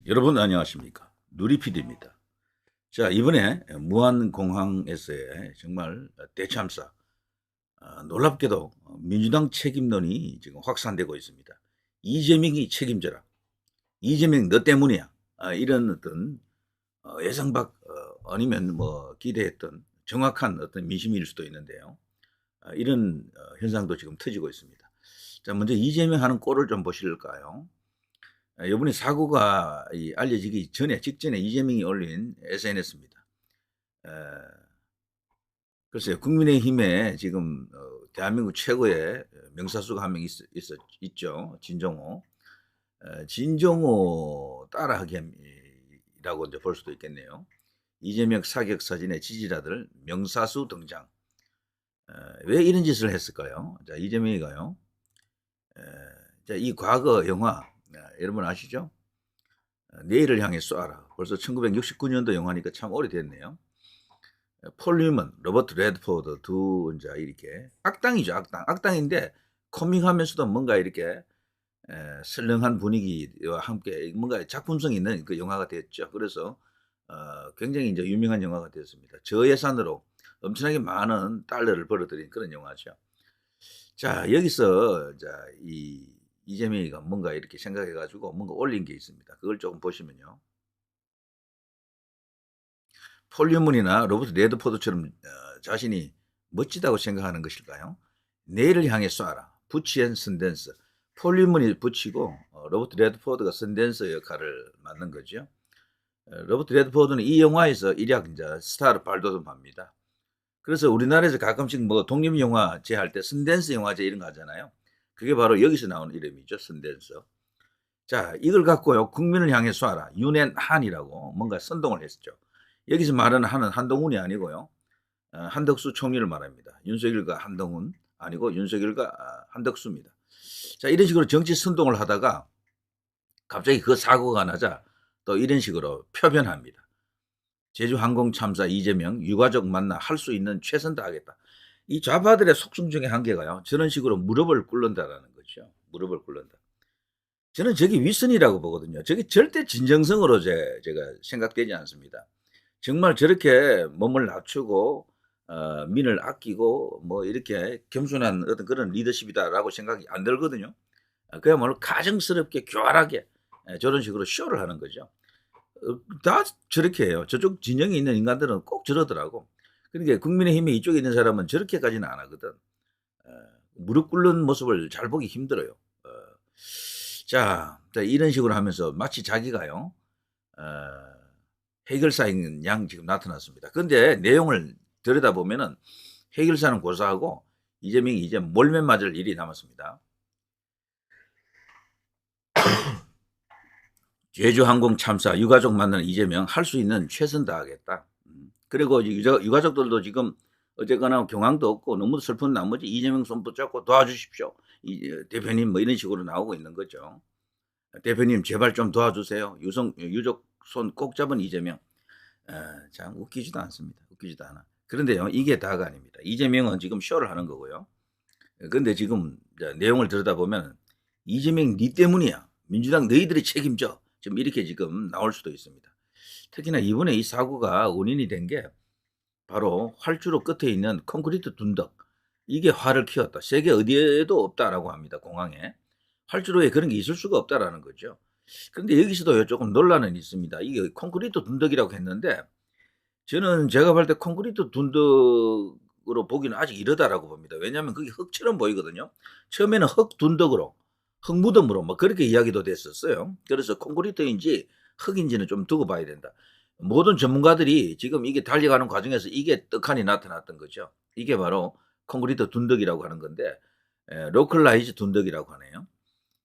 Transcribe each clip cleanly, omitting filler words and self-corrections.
여러분 안녕하십니까? 누리PD입니다. 자, 이번에 무한공항에서의 정말 대참사, 놀랍게도 민주당 책임론이 지금 확산되고 있습니다. 이재명이 책임져라. 이재명 너 때문이야. 이런 어떤 예상 밖 아니면 뭐 기대했던 정확한 어떤 민심일 수도 있는데요. 이런 현상도 지금 터지고 있습니다. 자, 먼저 이재명 하는 꼴을 좀 보실까요? 이번에 사고가 알려지기 전에 직전에 이재명이 올린 SNS입니다. 글쎄요, 국민의힘에 지금 대한민국 최고의 명사수가 한 명 있죠. 진정호. 진정호 따라하기라고 이제 볼 수도 있겠네요. 이재명 사격 사진의 지지자들 명사수 등장. 왜 이런 짓을 했을까요? 자, 이재명이가요. 자, 이 과거 영화 여러분 아시죠? 내일을 향해 쏘아라. 벌써 1969년도 영화니까 참 오래됐네요. 폴 뉴먼, 로버트 레드포드 두 이제 이렇게 악당이죠, 악당. 악당인데 코믹하면서도 뭔가 이렇게 설렁한 분위기와 함께 뭔가 작품성 있는 그 영화가 됐죠. 그래서 굉장히 이제 유명한 영화가 되었습니다. 저예산으로 엄청나게 많은 달러를 벌어들인 그런 영화죠. 자, 여기서 자, 이재명이가 뭔가 이렇게 생각해가지고 뭔가 올린 게 있습니다. 그걸 조금 보시면요. 폴 뉴먼이나 로버트 레드포드처럼 자신이 멋지다고 생각하는 것일까요? 내일을 향해 쏴라. 부치 앤 선댄서. 폴 뉴먼이 부치고 로버트 레드포드가 선댄서 역할을 맡는 거죠. 로버트 레드포드는 이 영화에서 일약 이제 스타를 발돋움합니다. 그래서 우리나라에서 가끔씩 뭐 독립영화제 할 때 선댄서 영화제 이런 거 하잖아요. 그게 바로 여기서 나온 이름이죠. 선댄서. 자, 이걸 갖고요. 국민을 향해 쏴라. 윤앤 한이라고 뭔가 선동을 했었죠. 여기서 말하는 한은 한동훈이 아니고요. 한덕수 총리를 말합니다. 윤석열과 한동훈 아니고 윤석열과 한덕수입니다. 자, 이런 식으로 정치 선동을 하다가 갑자기 그 사고가 나자 또 이런 식으로 표변합니다. 제주항공 참사 이재명 유가족 만나 할 수 있는 최선 다하겠다. 이 좌파들의 속성 중에 한 개가요. 저런 식으로 무릎을 꿇는다라는 거죠. 무릎을 꿇는다. 저는 저게 윗선이라고 보거든요. 저게 절대 진정성으로 제가 생각되지 않습니다. 정말 저렇게 몸을 낮추고 민을 아끼고 뭐 이렇게 겸손한 어떤 그런 리더십이다라고 생각이 안 들거든요. 그야말로 가정스럽게 교활하게 저런 식으로 쇼를 하는 거죠. 다 저렇게 해요. 저쪽 진영에 있는 인간들은 꼭 저러더라고. 그러니까 국민의힘에 이쪽에 있는 사람은 저렇게까지는 안 하거든. 무릎 꿇는 모습을 잘 보기 힘들어요. 자, 이런 식으로 하면서 마치 자기가요. 어, 해결사인 양 지금 나타났습니다. 근데 내용을 들여다보면은 해결사는 고사하고 이재명이 이제 몰매 맞을 일이 남았습니다. 제주항공 참사 유가족 만나는 이재명 할 수 있는 최선 다하겠다. 그리고 유가족들도 지금 어쨌거나 경황도 없고 너무 슬픈 나머지 이재명 손 붙잡고 도와주십시오. 대표님 뭐 이런 식으로 나오고 있는 거죠. 대표님 제발 좀 도와주세요. 유족 손 꼭 잡은 이재명. 참 웃기지도 않습니다. 웃기지도 않아. 그런데요, 이게 다가 아닙니다. 이재명은 지금 쇼를 하는 거고요. 근데 지금 내용을 들여다보면 이재명 니 때문이야. 민주당 너희들이 책임져. 좀 이렇게 지금 나올 수도 있습니다. 특히나 이번에 이 사고가 원인이 된 게 바로 활주로 끝에 있는 콘크리트 둔덕. 이게 화를 키웠다. 세계 어디에도 없다라고 합니다. 공항에. 활주로에 그런 게 있을 수가 없다라는 거죠. 그런데 여기서도 조금 논란은 있습니다. 이게 콘크리트 둔덕이라고 했는데 저는 제가 볼 때 콘크리트 둔덕으로 보기는 아직 이르다라고 봅니다. 왜냐하면 그게 흙처럼 보이거든요. 처음에는 흙 둔덕으로, 흙 무덤으로 뭐 그렇게 이야기도 됐었어요. 그래서 콘크리트인지 흙인지는 좀 두고 봐야 된다. 모든 전문가들이 지금 이게 달려가는 과정에서 이게 떡하니 나타났던 거죠. 이게 바로 콘크리트 둔덕이라고 하는 건데 로컬라이즈 둔덕이라고 하네요.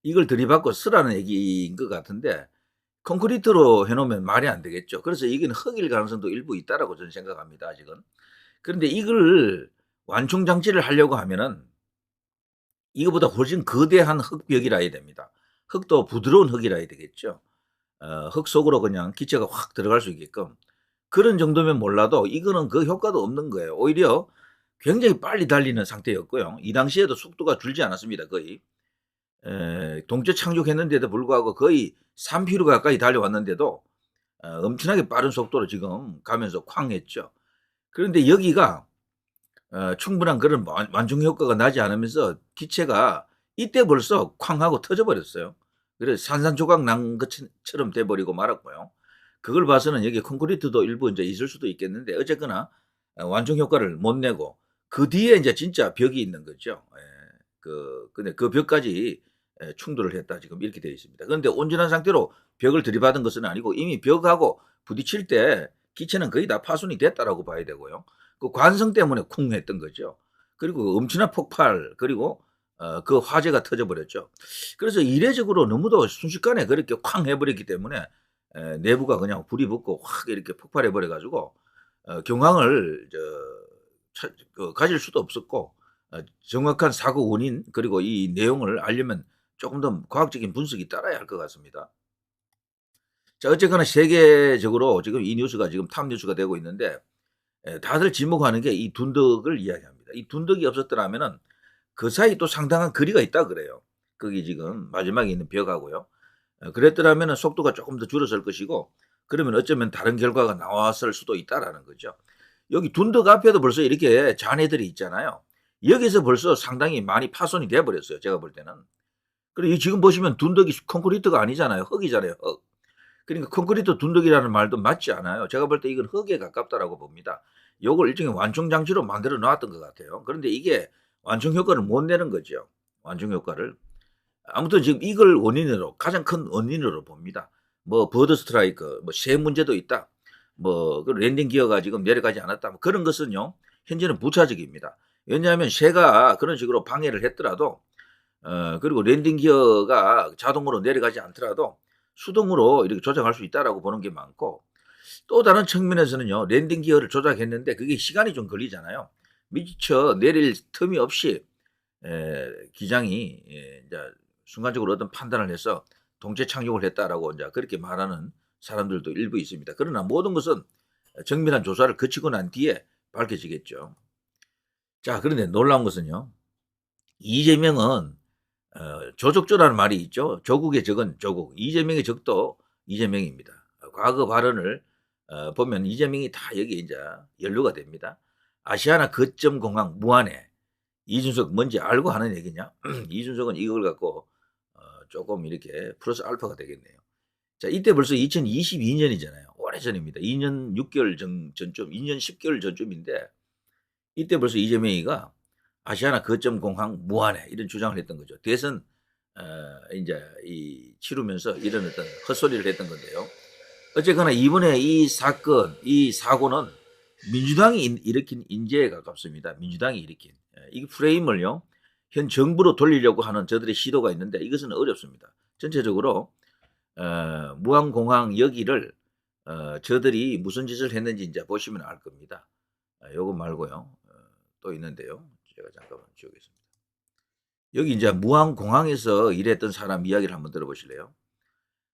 이걸 들이받고 쓰라는 얘기인 것 같은데 콘크리트로 해놓으면 말이 안 되겠죠. 그래서 이건 흙일 가능성도 일부 있다라고 저는 생각합니다. 아직은. 그런데 이걸 완충 장치를 하려고 하면은 이거보다 훨씬 거대한 흙벽이라 해야 됩니다. 흙도 부드러운 흙이라 해야 되겠죠. 흙 속으로 그냥 기체가 확 들어갈 수 있게끔 그런 정도면 몰라도 이거는 그 효과도 없는 거예요. 오히려 굉장히 빨리 달리는 상태였고요. 이 당시에도 속도가 줄지 않았습니다. 거의. 동체 착륙했는데도 불구하고 거의 3km 가까이 달려왔는데도 엄청나게 빠른 속도로 지금 가면서 쾅 했죠. 그런데 여기가 충분한 그런 완충 효과가 나지 않으면서 기체가 이때 벌써 쾅 하고 터져버렸어요. 그래서 산산조각 난 것처럼 돼버리고 말았고요. 그걸 봐서는 여기 콘크리트도 일부 이제 있을 수도 있겠는데 어쨌거나 완충 효과를 못 내고 그 뒤에 이제 진짜 벽이 있는 거죠. 근데 그 벽까지 충돌을 했다 지금 이렇게 되어 있습니다. 그런데 온전한 상태로 벽을 들이받은 것은 아니고 이미 벽하고 부딪힐 때 기체는 거의 다 파손이 됐다라고 봐야 되고요. 그 관성 때문에 쿵 했던 거죠. 그리고 엄청난 폭발 그리고 그 화재가 터져버렸죠. 그래서 이례적으로 너무도 순식간에 그렇게 쾅 해버렸기 때문에 내부가 그냥 불이 붙고 확 이렇게 폭발해버려가지고 경황을 가질 수도 없었고 정확한 사고 원인 그리고 이 내용을 알려면 조금 더 과학적인 분석이 따라야 할 것 같습니다. 자, 어쨌거나 세계적으로 지금 이 뉴스가 지금 탑 뉴스가 되고 있는데 다들 지목하는 게 이 둔덕을 이야기합니다. 이 둔덕이 없었더라면은 그 사이 또 상당한 거리가 있다 그래요. 거기 지금 마지막에 있는 벽하고요. 그랬더라면은 속도가 조금 더 줄었을 것이고 그러면 어쩌면 다른 결과가 나왔을 수도 있다라는 거죠. 여기 둔덕 앞에도 벌써 이렇게 잔해들이 있잖아요. 여기서 벌써 상당히 많이 파손이 돼 버렸어요. 제가 볼 때는. 그리고 지금 보시면 둔덕이 콘크리트가 아니잖아요. 흙이잖아요. 흙. 그러니까 콘크리트 둔덕이라는 말도 맞지 않아요. 제가 볼 때 이건 흙에 가깝다라고 봅니다. 요걸 일종의 완충 장치로 만들어 놨던 것 같아요. 그런데 이게 완충 효과를 못 내는 거죠. 완충 효과를. 아무튼 지금 이걸 원인으로 가장 큰 원인으로 봅니다. 뭐 버드 스트라이크, 뭐 새 문제도 있다. 뭐그 랜딩 기어가 지금 내려가지 않았다. 뭐 그런 것은요. 현재는 부차적입니다. 왜냐하면 새가 그런 식으로 방해를 했더라도 그리고 랜딩 기어가 자동으로 내려가지 않더라도 수동으로 이렇게 조작할 수 있다라고 보는 게 많고 또 다른 측면에서는요. 랜딩 기어를 조작했는데 그게 시간이 좀 걸리잖아요. 미처 내릴 틈이 없이 기장이 이제 순간적으로 어떤 판단을 해서 동체 착륙을 했다라고 이제 그렇게 말하는 사람들도 일부 있습니다. 그러나 모든 것은 정밀한 조사를 거치고 난 뒤에 밝혀지겠죠. 자, 그런데 놀라운 것은요. 이재명은 조족조라는 말이 있죠. 조국의 적은 조국. 이재명의 적도 이재명입니다. 과거 발언을 보면 이재명이 다 여기 이제 연루가 됩니다. 아시아나 거점 공항 무안에 이준석 뭔지 알고 하는 얘기냐? 이준석은 이걸 갖고 조금 이렇게 플러스 알파가 되겠네요. 자, 이때 벌써 2022년이잖아요. 오래전입니다. 2년 6개월 전쯤, 2년 10개월 전쯤인데 이때 벌써 이재명이가 아시아나 거점 공항 무안에 이런 주장을 했던 거죠. 대선 이제 이 치르면서 이런 어떤 헛소리를 했던 건데요. 어쨌거나 이번에 이 사건, 이 사고는 민주당이 일으킨 인재에 가깝습니다. 민주당이 일으킨. 이 프레임을요, 현 정부로 돌리려고 하는 저들의 시도가 있는데 이것은 어렵습니다. 전체적으로 무안공항 여기를 저들이 무슨 짓을 했는지 이제 보시면 알 겁니다. 요거 말고요. 또 있는데요. 제가 잠깐만 지우겠습니다. 여기 이제 무안공항에서 일했던 사람 이야기를 한번 들어보실래요?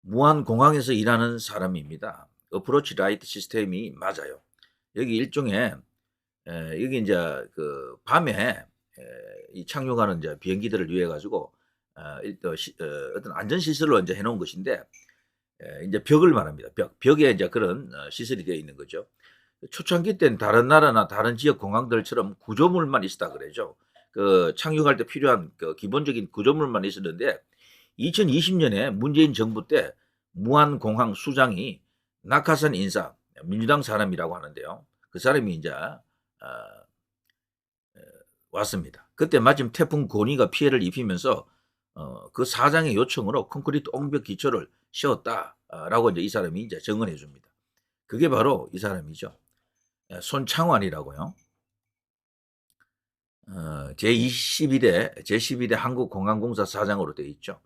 무안공항에서 일하는 사람입니다. 어프로치 라이트 시스템이 맞아요. 여기 일종의 여기 이제 그 밤에 이 착륙하는 이제 비행기들을 위해 가지고 어떤 안전 시설로 이제 해놓은 것인데 이제 벽을 말합니다. 벽에 이제 그런 시설이 되어 있는 거죠. 초창기 때는 다른 나라나 다른 지역 공항들처럼 구조물만 있었다 그러죠. 그 착륙할 때 필요한 그 기본적인 구조물만 있었는데 2020년에 문재인 정부 때 무안공항 수장이 낙하산 인사 민주당 사람이라고 하는데요. 그 사람이 이제 왔습니다. 그때 마침 태풍 고니가 피해를 입히면서 그 사장의 요청으로 콘크리트 옹벽 기초를 씌웠다라고 이제 이 사람이 이제 증언해 줍니다. 그게 바로 이 사람이죠. 손창환이라고요. 제12대 한국공항공사 사장으로 되어 있죠.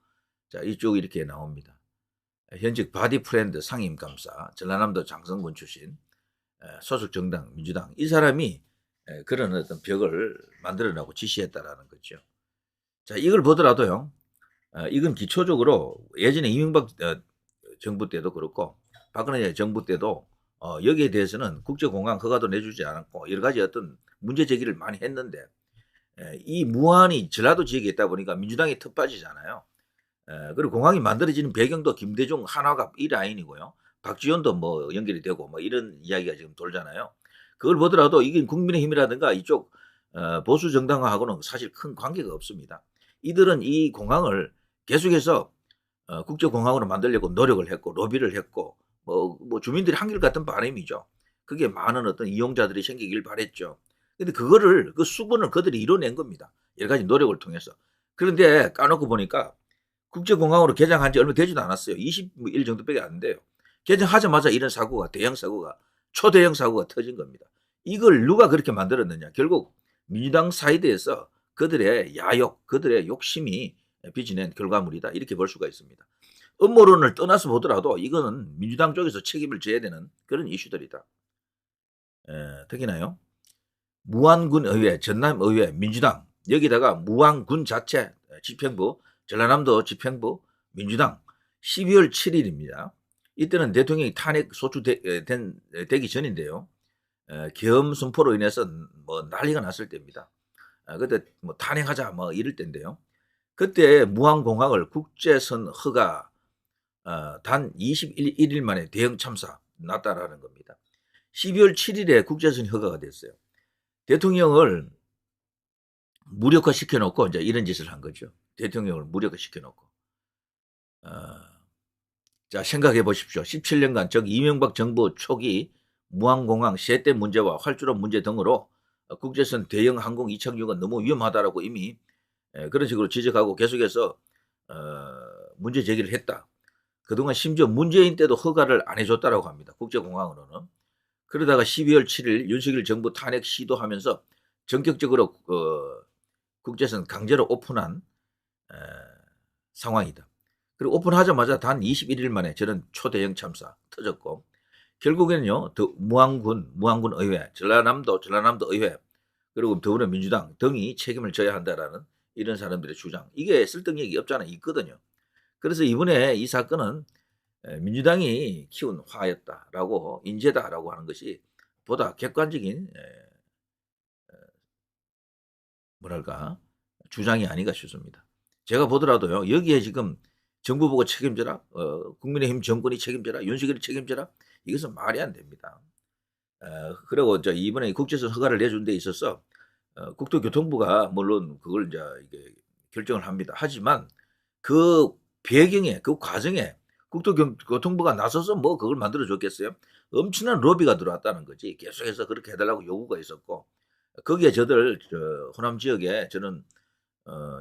자, 이쪽 이렇게 나옵니다. 현직 바디프렌드 상임감사, 전라남도 장성군 출신, 소속 정당 민주당. 이 사람이 그런 어떤 벽을 만들어내고 지시했다라는 거죠. 자, 이걸 보더라도요. 이건 기초적으로 예전에 이명박 정부 때도 그렇고 박근혜 정부 때도 여기에 대해서는 국제공항 허가도 내주지 않았고 여러 가지 어떤 문제 제기를 많이 했는데 이 무안이 전라도 지역에 있다 보니까 민주당이 텃밭이잖아요. 그리고 공항이 만들어지는 배경도 김대중 한화갑 이 라인이고요. 박지원도 뭐 연결이 되고 뭐 이런 이야기가 지금 돌잖아요. 그걸 보더라도 이게 국민의힘이라든가 이쪽 보수 정당하고는 사실 큰 관계가 없습니다. 이들은 이 공항을 계속해서 국제공항으로 만들려고 노력을 했고 로비를 했고 뭐 주민들이 한결같은 바람이죠. 그게 많은 어떤 이용자들이 생기길 바랬죠. 근데 그거를 그 수분을 그들이 이뤄낸 겁니다. 여러 가지 노력을 통해서. 그런데 까놓고 보니까 국제공항으로 개장한 지 얼마 되지도 않았어요. 20일 정도밖에 안 돼요. 개장하자마자 이런 사고가 대형 사고가 초대형 사고가 터진 겁니다. 이걸 누가 그렇게 만들었느냐. 결국 민주당 사이드에서 그들의 야욕, 그들의 욕심이 빚어낸 결과물이다. 이렇게 볼 수가 있습니다. 음모론을 떠나서 보더라도 이거는 민주당 쪽에서 책임을 져야 되는 그런 이슈들이다. 특히나요. 무안군 의회, 전남 의회, 민주당 여기다가 무안군 자체 집행부, 전라남도 집행부, 민주당 12월 7일입니다. 이때는 대통령이 탄핵 소추되기 전인데요. 계엄 선포로 인해서 뭐 난리가 났을 때입니다. 그때 뭐 탄핵하자 뭐 이럴 때인데요. 그때 무안공항을 국제선 허가 단 21일 만에 대형 참사 났다라는 겁니다. 12월 7일에 국제선 허가가 됐어요. 대통령을 무력화시켜 놓고 이제 이런 짓을 한 거죠. 대통령을 무력화시켜 놓고. 자, 생각해 보십시오. 17년간 즉 이명박 정부 초기 무안공항 세대 문제와 활주로 문제 등으로 국제선 대형 항공 이착륙은 너무 위험하다라고 이미 그런 식으로 지적하고 계속해서 문제 제기를 했다. 그동안 심지어 문재인 때도 허가를 안 해줬다라고 합니다. 국제공항으로는. 그러다가 12월 7일 윤석열 정부 탄핵 시도하면서 전격적으로 국제선 강제로 오픈한 상황이다. 그리고 오픈하자마자 단 21일 만에 저런 초대형 참사 터졌고 결국에는요. 무안군 의회, 전라남도 의회 그리고 더불어민주당 등이 책임을 져야 한다라는 이런 사람들의 주장. 이게 설득력이 없잖아 있거든요. 그래서 이번에 이 사건은 민주당이 키운 화였다라고 인재다라고 하는 것이 보다 객관적인 뭐랄까 주장이 아닌가 싶습니다. 제가 보더라도요. 여기에 지금 정부 보고 책임져라. 국민의힘 정권이 책임져라. 윤석열이 책임져라. 이것은 말이 안 됩니다. 그리고 이번에 국제선 허가를 내준 데 있어서 국토교통부가 물론 그걸 이게 결정을 합니다. 하지만 그 배경에 그 과정에 국토교통부가 나서서 뭐 그걸 만들어 줬겠어요? 엄청난 로비가 들어왔다는 거지. 계속해서 그렇게 해달라고 요구가 있었고 거기에 저들 호남 지역에 저는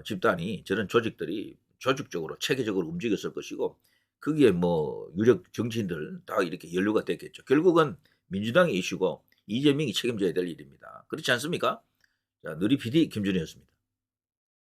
집단이 저런 조직들이 조직적으로 체계적으로 움직였을 것이고 거기에 뭐 유력 정치인들 다 이렇게 연루가 됐겠죠. 결국은 민주당의 이슈고 이재명이 책임져야 될 일입니다. 그렇지 않습니까? 자, 누리 PD 김준희였습니다.